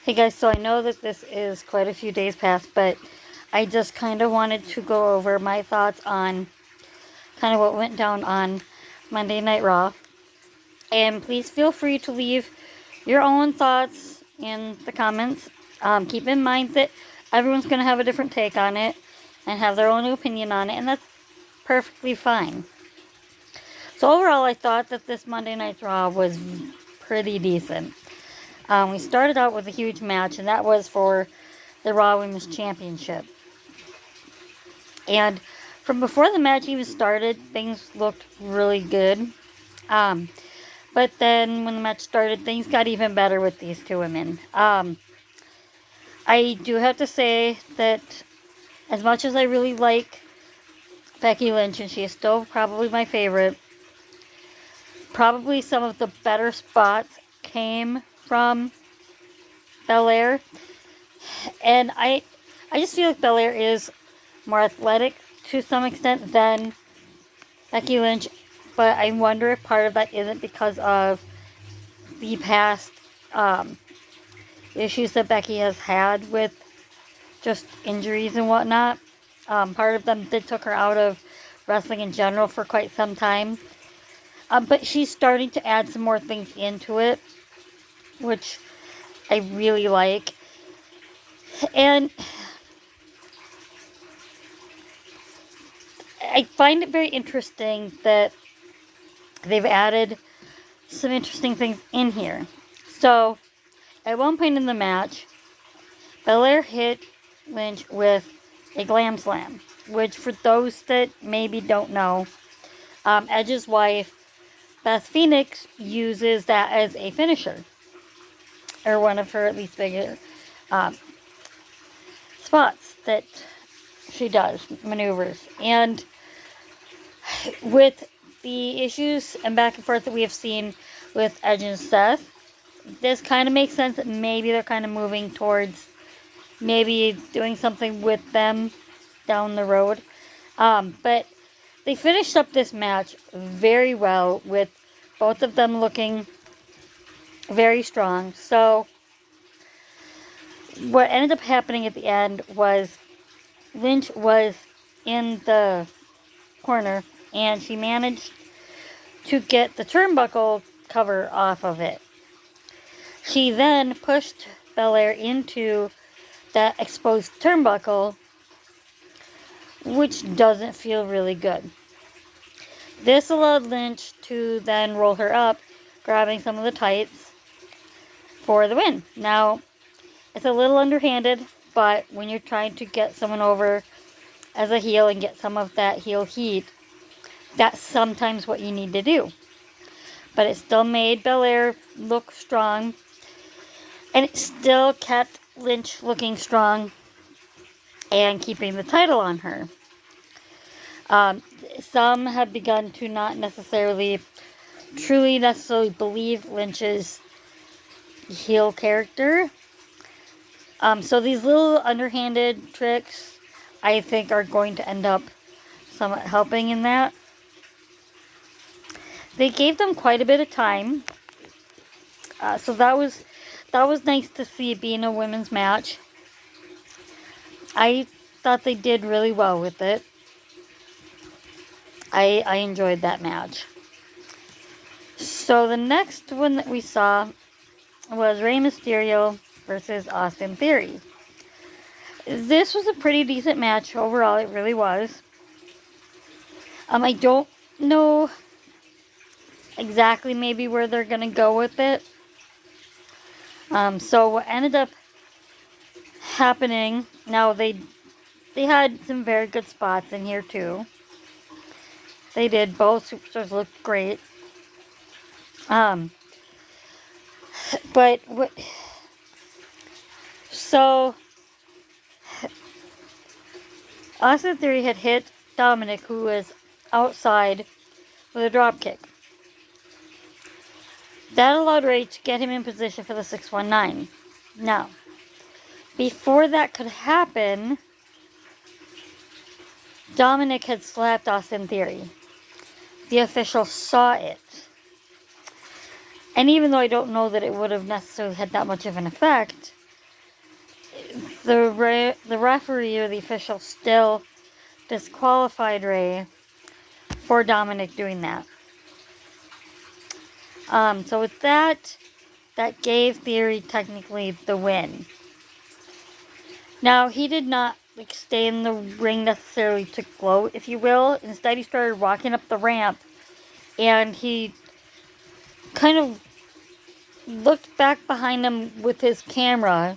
Hey guys, so I know that this is quite a few days past, but I just kind of wanted to go over my thoughts on kind of what went down on Monday Night Raw. And please feel free to leave your own thoughts in the comments. Keep in mind that everyone's going to have a different take on it and have their own opinion on it, and that's perfectly fine. So overall, I thought that this Monday Night Raw was pretty decent. We started out with a huge match, and that was for the Raw Women's Championship. And from before the match even started, things looked really good. But then when the match started, things got even better with these two women. I do have to say that as much as I really like Becky Lynch, and she is still probably my favorite, probably some of the better spots came from Belair. And I just feel like Belair is more athletic to some extent than Becky Lynch, but I wonder if part of that isn't because of the past issues that Becky has had with just injuries and whatnot. Part of them that took her out of wrestling in general for quite some time. But she's starting to add some more things into it, which I really like. And I find it very interesting that they've added some interesting things in here. So, at one point in the match, Belair hit Lynch with a glam slam, which for those that maybe don't know, Edge's wife, Beth Phoenix, uses that as a finisher, or one of her at least bigger spots that she does, maneuvers. And with the issues and back and forth that we have seen with Edge and Seth, this kind of makes sense that maybe they're kind of moving towards maybe doing something with them down the road. But they finished up this match very well with both of them looking very strong. So what ended up happening at the end was Lynch was in the corner and she managed to get the turnbuckle cover off of it. She then pushed Belair into that exposed turnbuckle, which doesn't feel really good. This allowed Lynch to then roll her up, grabbing some of the tights for the win. Now, it's a little underhanded, but when you're trying to get someone over as a heel and get some of that heel heat, that's sometimes what you need to do. But it still made Belair look strong, and it still kept Lynch looking strong and keeping the title on her. Some have begun to not truly believe Lynch's heel character. So these little underhanded tricks, I think, are going to end up somewhat helping in that. They gave them quite a bit of time, so that was nice to see being a women's match. I thought they did really well with it. I enjoyed that match. So the next one that we saw was Rey Mysterio versus Austin Theory. This was a pretty decent match overall. It really was. I don't know exactly maybe where they're gonna go with it. So what ended up happening, now they had some very good spots in here too. They did. Both superstars looked great. But what? So Austin Theory had hit Dominic, who was outside, with a drop kick. That allowed Rey to get him in position for the 619. Now, before that could happen, Dominic had slapped Austin Theory. The official saw it. And even though I don't know that it would have necessarily had that much of an effect, the referee or the official still disqualified Rey for Dominic doing that. So with that gave Theory technically the win. Now, he did not stay in the ring necessarily to gloat, if you will. Instead, he started walking up the ramp, and he kind of looked back behind him with his camera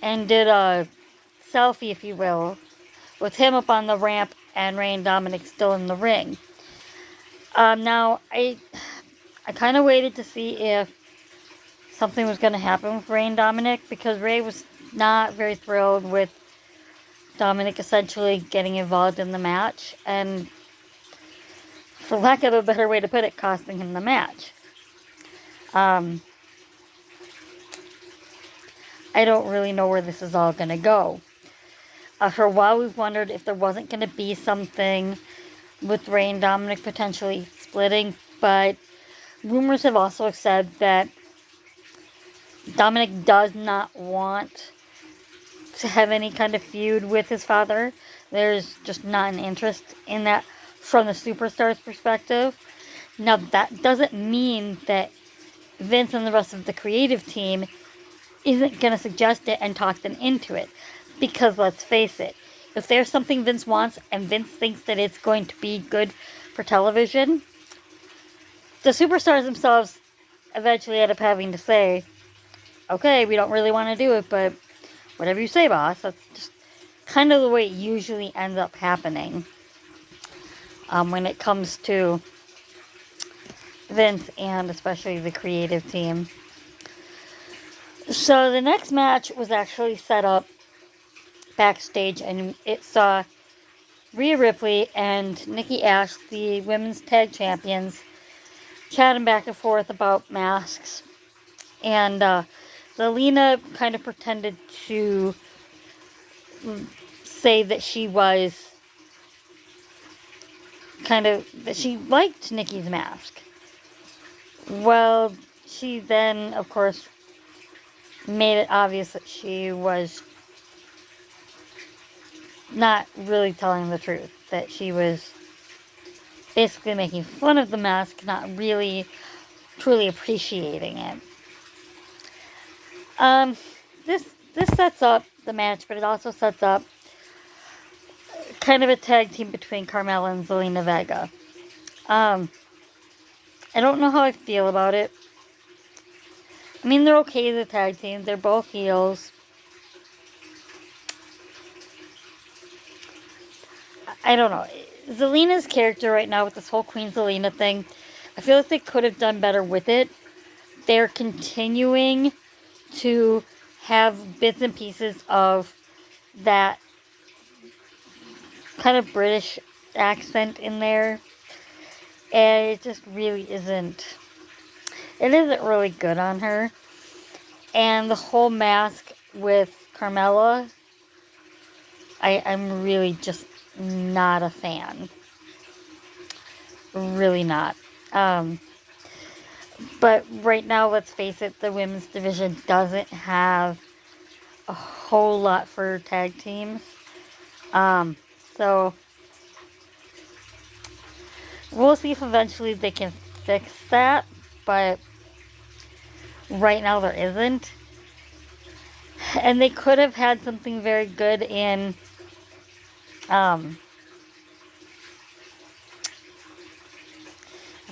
and did a selfie, if you will, with him up on the ramp and Rey and Dominic still in the ring. Now, I kind of waited to see if something was going to happen with Rey and Dominic, because Rey was not very thrilled with Dominic essentially getting involved in the match, and for lack of a better way to put it, costing him the match. I don't really know where this is all going to go. For a while, we've wondered if there wasn't going to be something with Rey and Dominic potentially splitting, but rumors have also said that Dominic does not want to have any kind of feud with his father. There's just not an interest in that from the superstar's perspective. Now, that doesn't mean that Vince and the rest of the creative team isn't going to suggest it and talk them into it. Because let's face it, if there's something Vince wants and Vince thinks that it's going to be good for television, the superstars themselves eventually end up having to say, okay, we don't really want to do it, but whatever you say, boss. That's just kind of the way it usually ends up happening when it comes to Vince and especially the creative team. So the next match was actually set up backstage, and it saw Rhea Ripley and Nikki Ash, the women's tag champions, chatting back and forth about masks. And Zelina kind of pretended to say that she liked Nikki's mask. Well, she then, of course, made it obvious that she was not really telling the truth. That she was basically making fun of the mask, not really truly appreciating it. This sets up the match, but it also sets up kind of a tag team between Carmella and Zelina Vega. I don't know how I feel about it. I mean, they're okay as a tag team. They're both heels. I don't know. Zelina's character right now with this whole Queen Zelina thing, I feel like they could have done better with it. They're continuing to have bits and pieces of that kind of British accent in there. And it just really isn't. It isn't really good on her. And the whole mask with Carmella, I'm really just not a fan. Really not. But right now, let's face it, the women's division doesn't have a whole lot for tag teams. So we'll see if eventually they can fix that, but right now there isn't. And they could have had something very good in I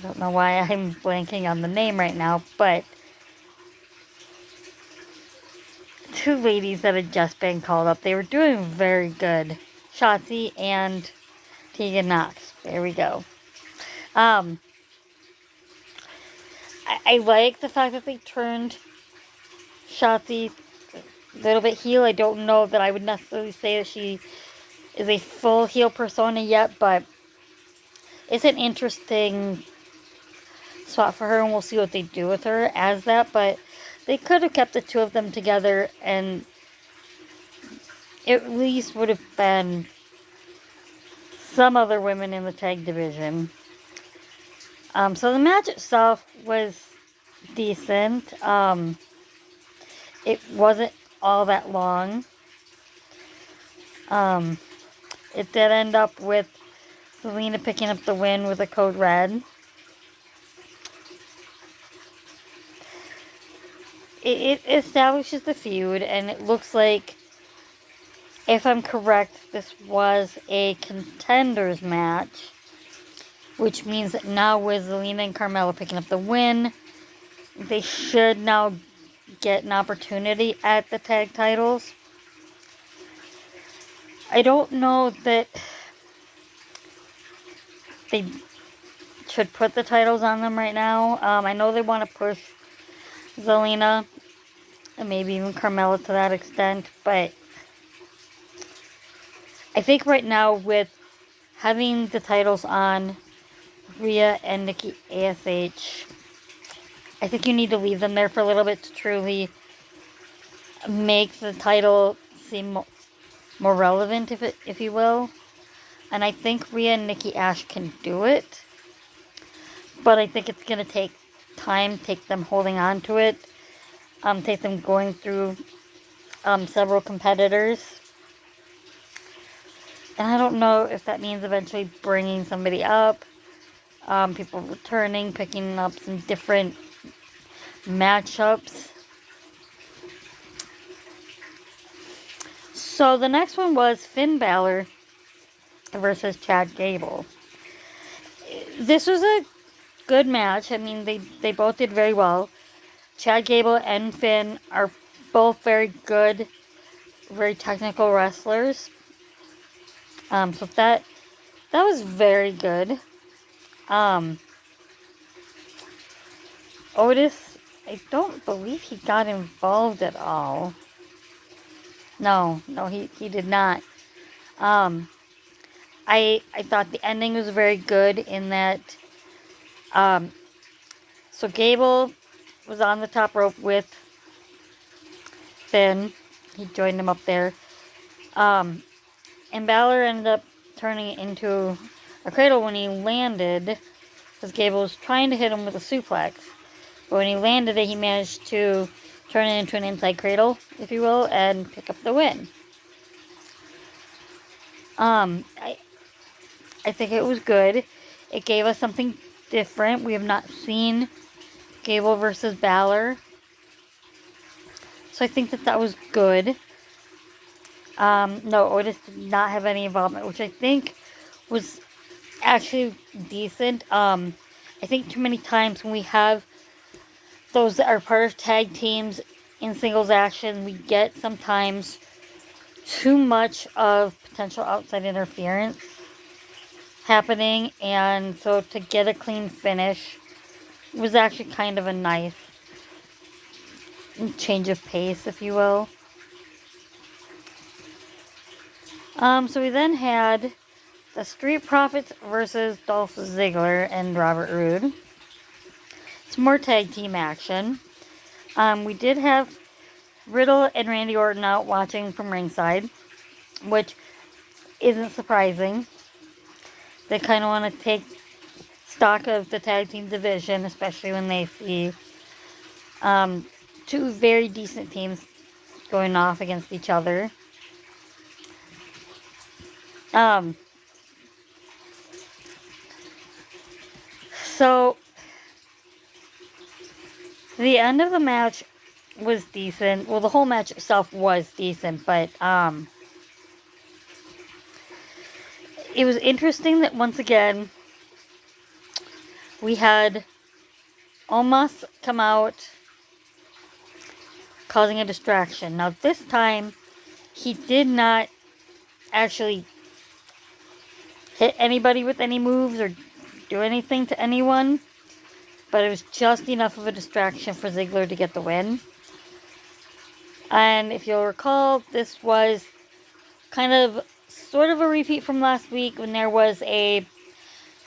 don't know why I'm blanking on the name right now, but two ladies that had just been called up. They were doing very good. Shotzi and Tegan Knox. There we go. I like the fact that they turned Shotzi a little bit heel. I don't know that I would necessarily say that she is a full heel persona yet, but it's an interesting spot for her, and we'll see what they do with her as that. But they could have kept the two of them together, and it at least would have been some other women in the tag division. So the match itself was decent. It wasn't all that long. It did end up with Zelina picking up the win with a code red. It establishes the feud, and it looks like, if I'm correct, this was a contenders match, which means that now with Zelina and Carmella picking up the win, they should now get an opportunity at the tag titles. I don't know that they should put the titles on them right now. I know they want to push Zelina and maybe even Carmella to that extent, but I think right now with having the titles on Rhea and Nikki ASH, I think you need to leave them there for a little bit to truly make the title seem more relevant, if you will. And I think Rhea and Nikki ASH can do it, but I think it's going to take time, take them holding on to it, take them going through several competitors. And I don't know if that means eventually bringing somebody up, people returning, picking up some different matchups. So the next one was Finn Balor versus Chad Gable. This was a good match. I mean, they both did very well. Chad Gable and Finn are both very good, very technical wrestlers. So that was very good. Otis, I don't believe he got involved at all. No, he did not. I thought the ending was very good in that, so Gable was on the top rope with Finn. He joined him up there. And Balor ended up turning it into a cradle when he landed, because Gable was trying to hit him with a suplex. But when he landed it, he managed to turn it into an inside cradle, if you will, and pick up the win. I think it was good. It gave us something different. We have not seen Gable versus Balor. So I think that was good. No, Otis did not have any involvement, which I think was actually decent. I think too many times when we have those that are part of tag teams in singles action, we get sometimes too much of potential outside interference happening, and so to get a clean finish was actually kind of a nice change of pace, if you will. So we then had the Street Profits versus Dolph Ziggler and Robert Roode. It's more tag team action. We did have Riddle and Randy Orton out watching from ringside, which isn't surprising. They kind of want to take stock of the tag team division, especially when they see two very decent teams going off against each other. So the end of the match was decent. Well, the whole match itself was decent, but it was interesting that once again we had Omos come out causing a distraction. Now this time he did not actually hit anybody with any moves or do anything to anyone, but it was just enough of a distraction for Ziggler to get the win. And if you'll recall, this was kind of sort of a repeat from last week when there was a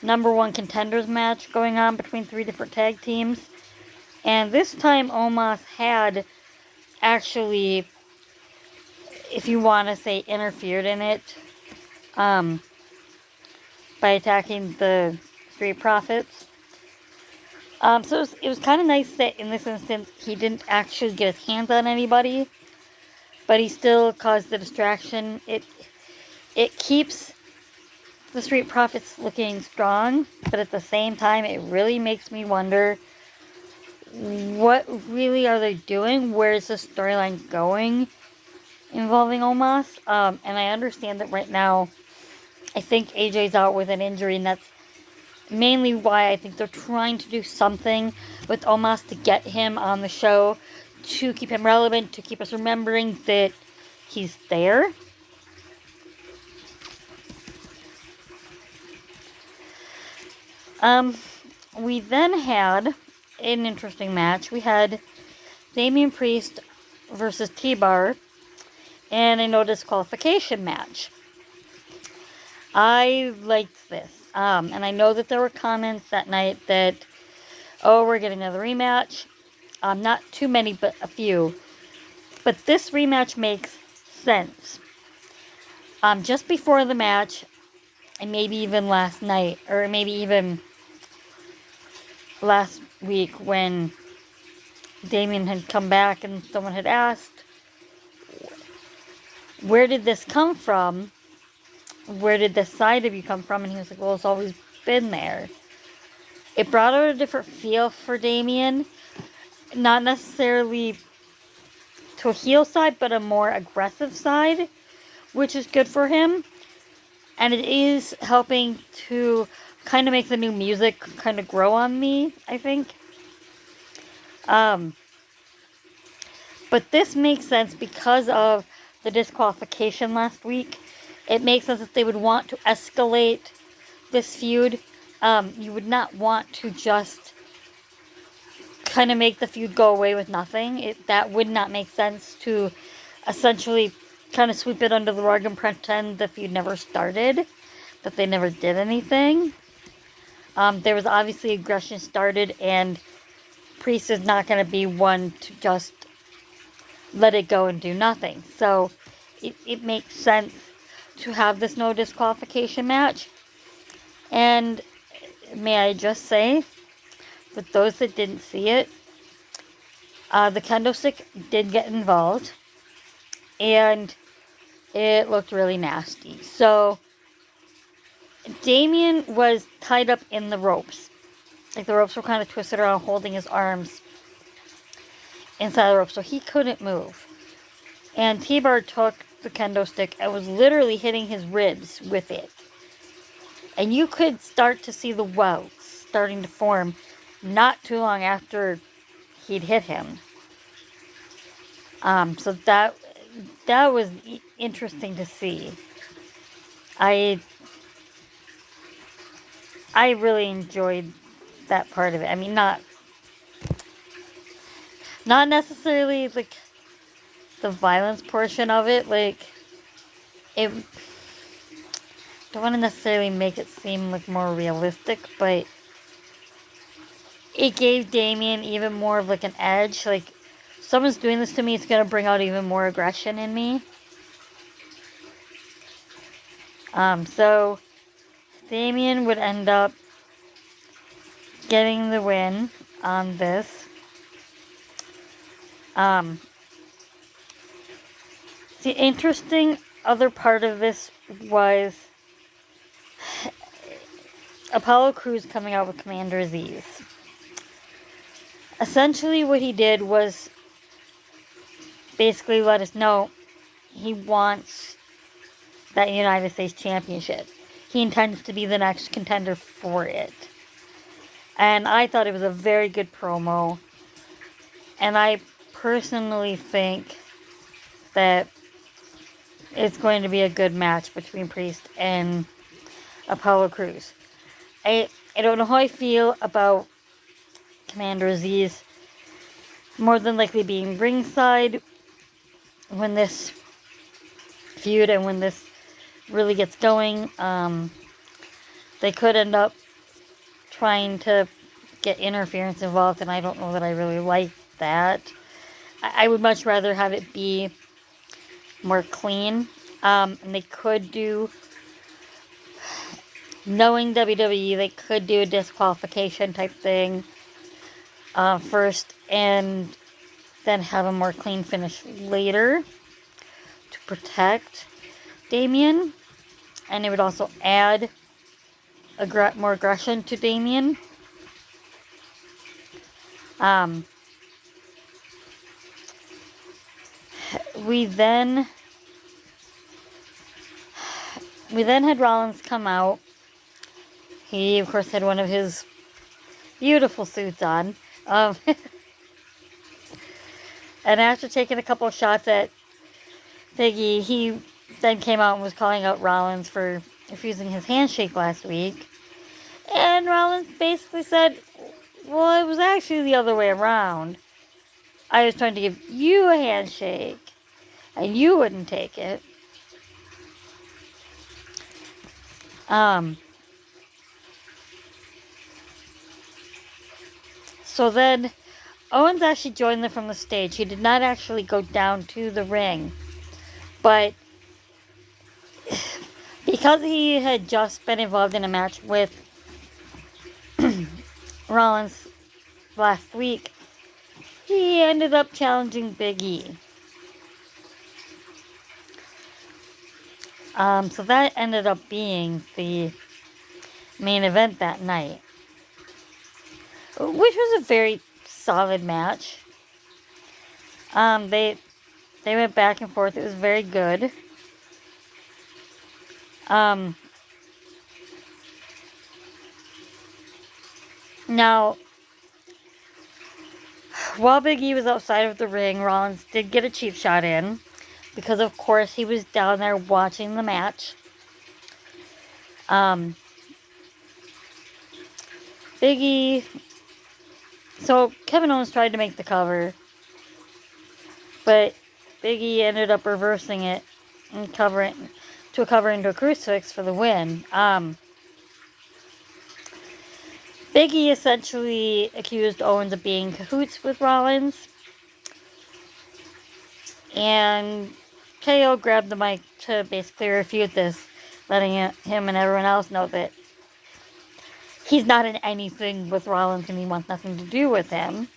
number one contenders match going on between 3 different tag teams. And this time Omos had actually, if you want to say, interfered in it by attacking the Street Profits. So it was kind of nice that in this instance he didn't actually get his hands on anybody, but he still caused the distraction. It keeps the Street Profits looking strong, but at the same time, it really makes me wonder, what really are they doing? Where is the storyline going involving Omos? And I understand that right now, I think AJ's out with an injury, and that's mainly why I think they're trying to do something with Omos to get him on the show, to keep him relevant, to keep us remembering that he's there. We then had an interesting match. We had Damian Priest versus T-Bar in a no disqualification match. I liked this. And I know that there were comments that night that, oh, we're getting another rematch. Not too many, but a few. But this rematch makes sense. Just before the match, and maybe even last night, or maybe even last week when Damian had come back and someone had asked, where did this come from? Where did this side of you come from? And he was like, well, it's always been there. It brought out a different feel for Damian. Not necessarily to a heel side, but a more aggressive side, which is good for him. And it is helping to kind of make the new music kind of grow on me, I think. But this makes sense because of the disqualification last week. It makes sense that they would want to escalate this feud. You would not want to just kind of make the feud go away with nothing. That would not make sense, to essentially kind of sweep it under the rug and pretend the feud never started, that they never did anything. There was obviously aggression started, and Priest is not going to be one to just let it go and do nothing. So it makes sense to have this no disqualification match. And may I just say, for those that didn't see it, the kendo stick did get involved, and it looked really nasty. So Damian was tied up in the ropes. Like, the ropes were kind of twisted around, holding his arms inside the ropes, so he couldn't move. And T-Bar took the kendo stick and was literally hitting his ribs with it. And you could start to see the welts starting to form not too long after he'd hit him. So that was interesting to see. I really enjoyed that part of it. I mean, not necessarily like the violence portion of it. Like, it don't want to necessarily make it seem like more realistic, but it gave Damian even more of like an edge. Like, someone's doing this to me, it's gonna bring out even more aggression in me. So Damian would end up getting the win on this. The interesting other part of this was Apollo Crews coming out with Commander Azeez. Essentially what he did was basically let us know he wants that United States Championship. He intends to be the next contender for it. And I thought it was a very good promo. And I personally think that it's going to be a good match between Priest and Apollo Crews. I don't know how I feel about Commander Azeez more than likely being ringside when this feud and when this really gets going. They could end up trying to get interference involved, and I don't know that I really like that. I would much rather have it be more clean. And they could do, knowing WWE, they could do a disqualification type thing first, and then have a more clean finish later. protect Damian, and it would also add more aggression to Damian. We then had Rollins come out. He, of course, had one of his beautiful suits on. And after taking a couple of shots at Big E, he then came out and was calling out Rollins for refusing his handshake last week. And Rollins basically said, well, it was actually the other way around. I was trying to give you a handshake, and you wouldn't take it. So then, Owens actually joined them from the stage. He did not actually go down to the ring. But because he had just been involved in a match with Rollins last week, he ended up challenging Big E. So that ended up being the main event that night, which was a very solid match. They went back and forth. It was very good. Now, while Big E was outside of the ring, Rollins did get a cheap shot in, because of course he was down there watching the match. Big E, so Kevin Owens tried to make the cover, but Big E ended up reversing it and covering into a crucifix for the win. Big E essentially accused Owens of being in cahoots with Rollins, and KO grabbed the mic to basically refute this, letting him and everyone else know that he's not in anything with Rollins and he wants nothing to do with him.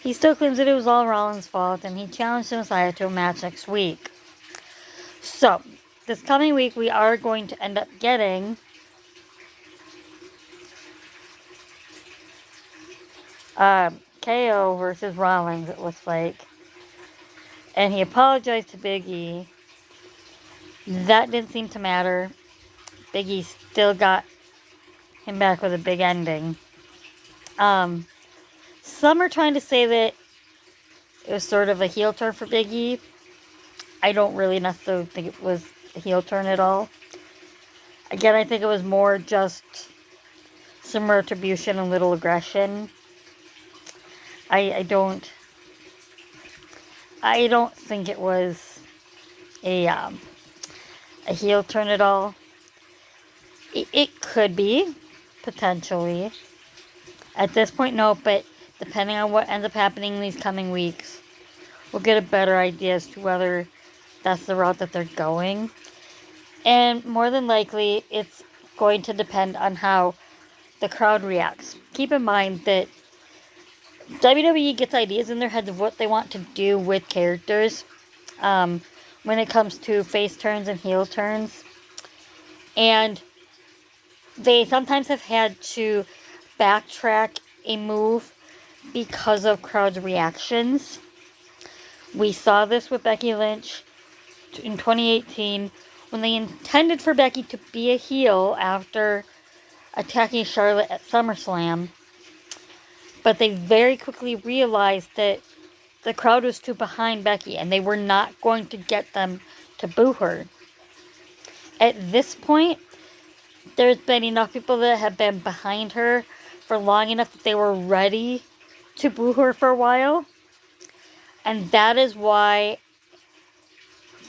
He still claims that it was all Rollins' fault, and he challenged the Messiah to a match next week. So, this coming week we are going to end up getting KO versus Rollins, it looks like. And he apologized to Big E. That didn't seem to matter. Big E still got him back with a big ending. Some are trying to say that it was sort of a heel turn for Big E. I don't really necessarily think it was a heel turn at all. Again, I think it was more just some retribution and little aggression. I don't think it was a heel turn at all. It could be, potentially. At this point, no, but depending on what ends up happening in these coming weeks, we'll get a better idea as to whether that's the route that they're going. And more than likely, it's going to depend on how the crowd reacts. Keep in mind that WWE gets ideas in their heads of what they want to do with characters when it comes to face turns and heel turns. And they sometimes have had to backtrack a move because of crowd reactions. We saw this with Becky Lynch in 2018 when they intended for Becky to be a heel after attacking Charlotte at SummerSlam. But they very quickly realized that the crowd was too behind Becky and they were not going to get them to boo her. At this point, there's been enough people that have been behind her for long enough that they were ready to boo her for a while. And that is why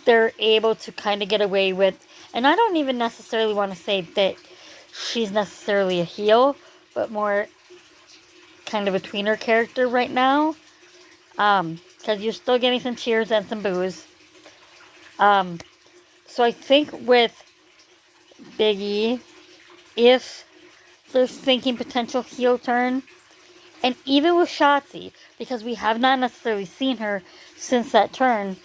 they're able to kind of get away with, and I don't even necessarily want to say that she's necessarily a heel, but more kind of a tweener character right now. Because you're still getting some cheers and some boos. So I think with Big E, if they're thinking potential heel turn, and even with Shotzi, because we have not necessarily seen her since that turn,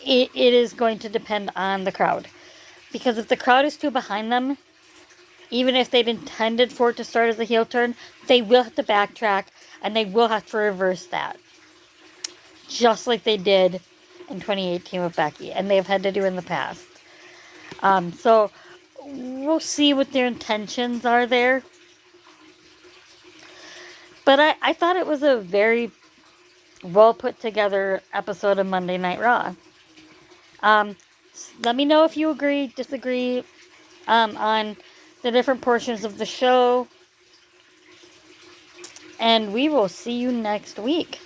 it is going to depend on the crowd. Because if the crowd is too behind them, even if they'd intended for it to start as a heel turn, they will have to backtrack and they will have to reverse that. Just like they did in 2018 with Becky, and they've had to do in the past. So we'll see what their intentions are there. But I thought it was a very well put together episode of Monday Night Raw. Let me know if you agree, disagree on the different portions of the show. And we will see you next week.